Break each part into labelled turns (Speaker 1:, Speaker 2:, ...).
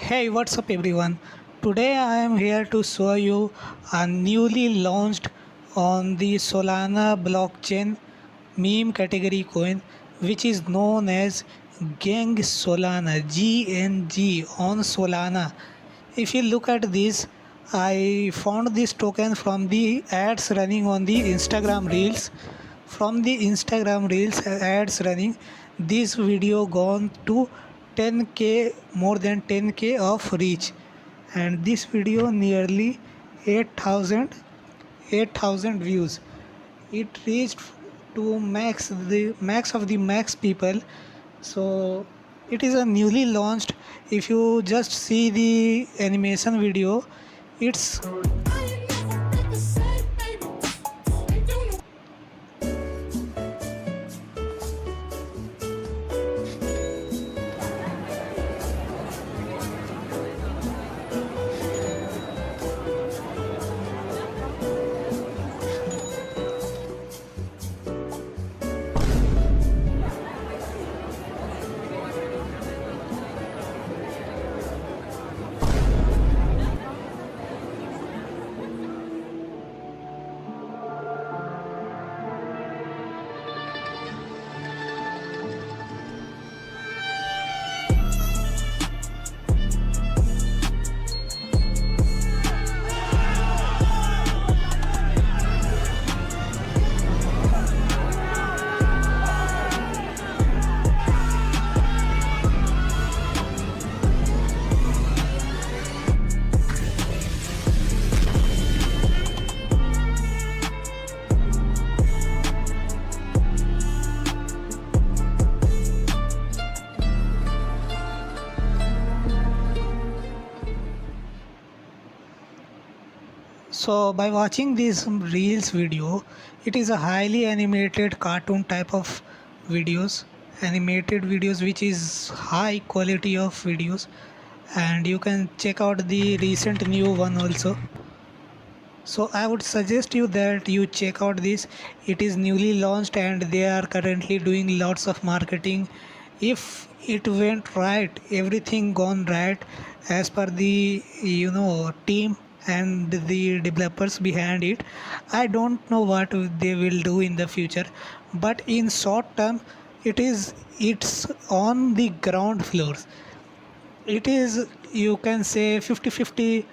Speaker 1: Hey, what's up everyone? Today I am here to show you a newly launched on the Solana blockchain meme category coin which is known as GENG Solana GNG on Solana. If you look at this, I found this token from the ads running on the Instagram Reels. From the Instagram Reels ads running, this video gone to 10k, more than 10k of reach, and this video nearly 8,000 views. It reached to max of the max people. So it is a newly launched. If you just see the animation video, it's So by watching this reels video, it is a highly animated cartoon type of videos, animated videos which is high quality of videos, and you can check out the recent new one also. So I would suggest you that you check out this. It is newly launched and they are currently doing lots of marketing. If it went right, everything gone right as per the team and the developers behind it, I don't know what they will do in the future. But in short term, it's on the ground floors. It is, you can say, 50-50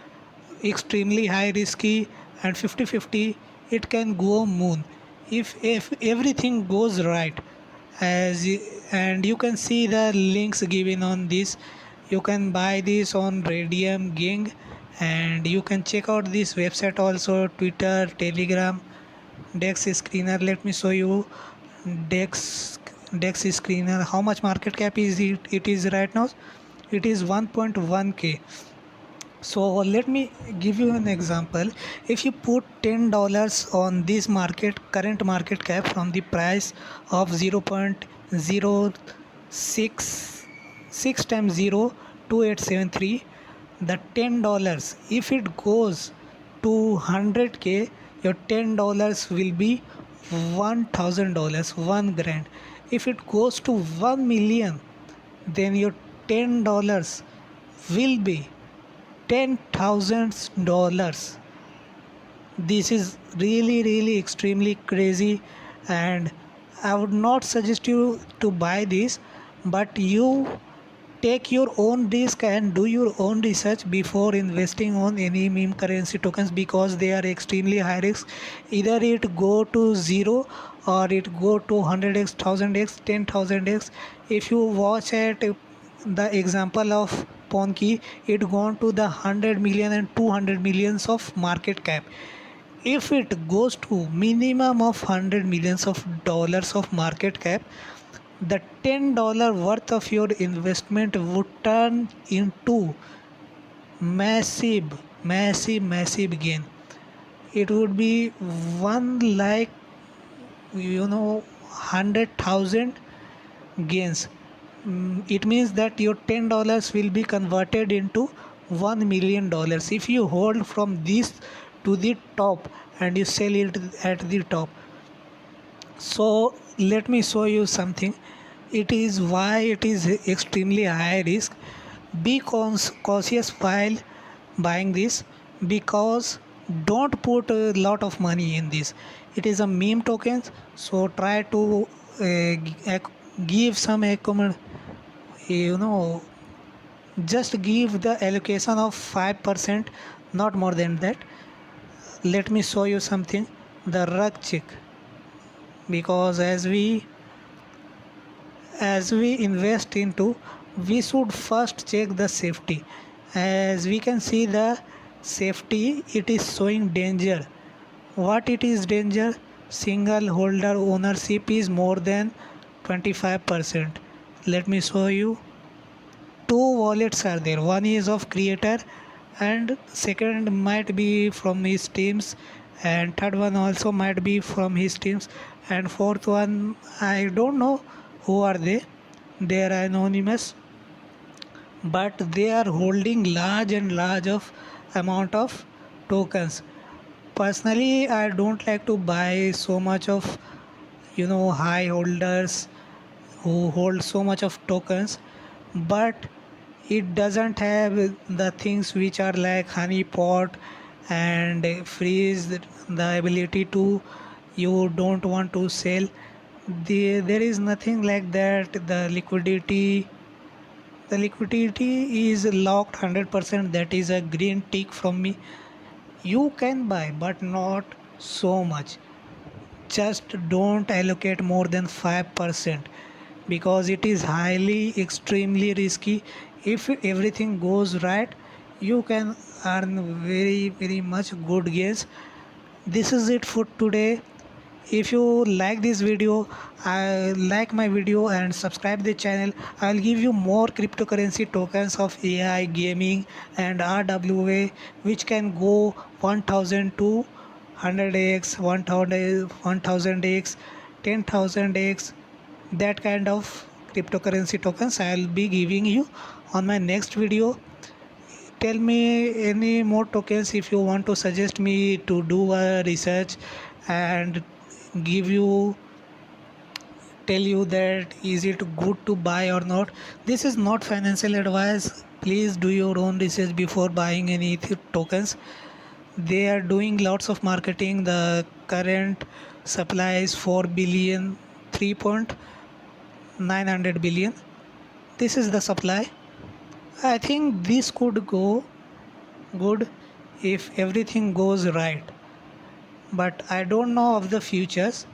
Speaker 1: extremely high risky, and 50-50 it can go moon if everything goes right. And you can see the links given on this. You can buy this on Radium Gang, and you can check out this website also, Twitter, Telegram, Dex screener. Let me show you Dex screener. How much market cap is it is right now? It is 1.1k. So let me give you an example. If you put $10 on this current market cap from the price of 0.066 times 0 2873, the $10, if it goes to 100k, your $10 will be $1,000, 1 grand. If it goes to 1 million, then your $10 will be $10,000. This is really extremely crazy, and I would not suggest you to buy this, but you take your own risk and do your own research before investing on any meme currency tokens, because they are extremely high risk. Either it go to zero or it go to 100x, 1000x, 10,000x. If you watch at the example of Ponki, it gone to the 100 million and 200 millions of market cap. If it goes to minimum of 100 millions of dollars of market cap, the $10 worth of your investment would turn into massive gain. It would be one like 100,000 gains. It means that your $10 will be converted into $1 million if you hold from this to the top and you sell it at the top. So let me show you something. It is why it is extremely high risk. Be cautious while buying this, because don't put a lot of money in this. It is a meme tokens, so try to give some you know just give the allocation of 5%, not more than that. Let me show you something, the rug check. Because as we invest into, we should first check the safety. As we can see the safety, it is showing danger. What it is danger? Single holder ownership is more than 25%. Let me show you. Two wallets are there, one is of creator and second might be from his teams, and third one also might be from his teams, and fourth one I don't know who are they are anonymous, but they are holding large and large of amount of tokens. Personally, I don't like to buy so much of high holders who hold so much of tokens, but it doesn't have the things which are like honeypot and freeze, the ability to, you don't want to sell. There is nothing like that. The liquidity is locked 100%. That is a green tick from me. You can buy but not so much. Just don't allocate more than 5%, because it is highly extremely risky. If everything goes right, you can earn very very much good gains. This is it for today. If you like this video, like my video and subscribe the channel. I'll give you more cryptocurrency tokens of AI, gaming and RWA, which can go 1000 to 100x, 1000x, 10,000x. That kind of cryptocurrency tokens I'll be giving you on my next video. Tell me any more tokens if you want to suggest me to do a research and give you tell you that is it good to buy or not. This is not financial advice. Please do your own research before buying any tokens. They are doing lots of marketing. The current supply is 4 billion, 3.900 billion. This is the supply. I think this could go good if everything goes right, but I don't know of the futures.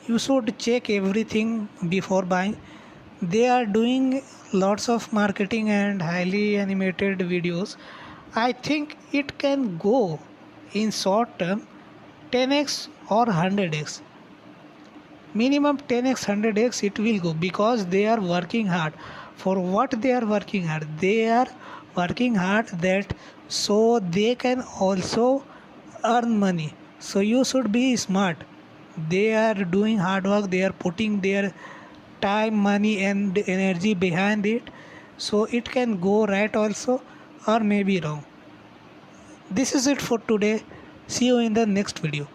Speaker 1: You should check everything before buying. They are doing lots of marketing and highly animated videos. I think it can go in short term 10x or 100x. Minimum 10x 100x it will go, because they are working hard. For what they are working hard? They are working hard that so they can also earn money. So you should be smart. They are doing hard work. They are putting their time, money and energy behind it, so it can go right also or maybe wrong. This is it for today. See you in the next video.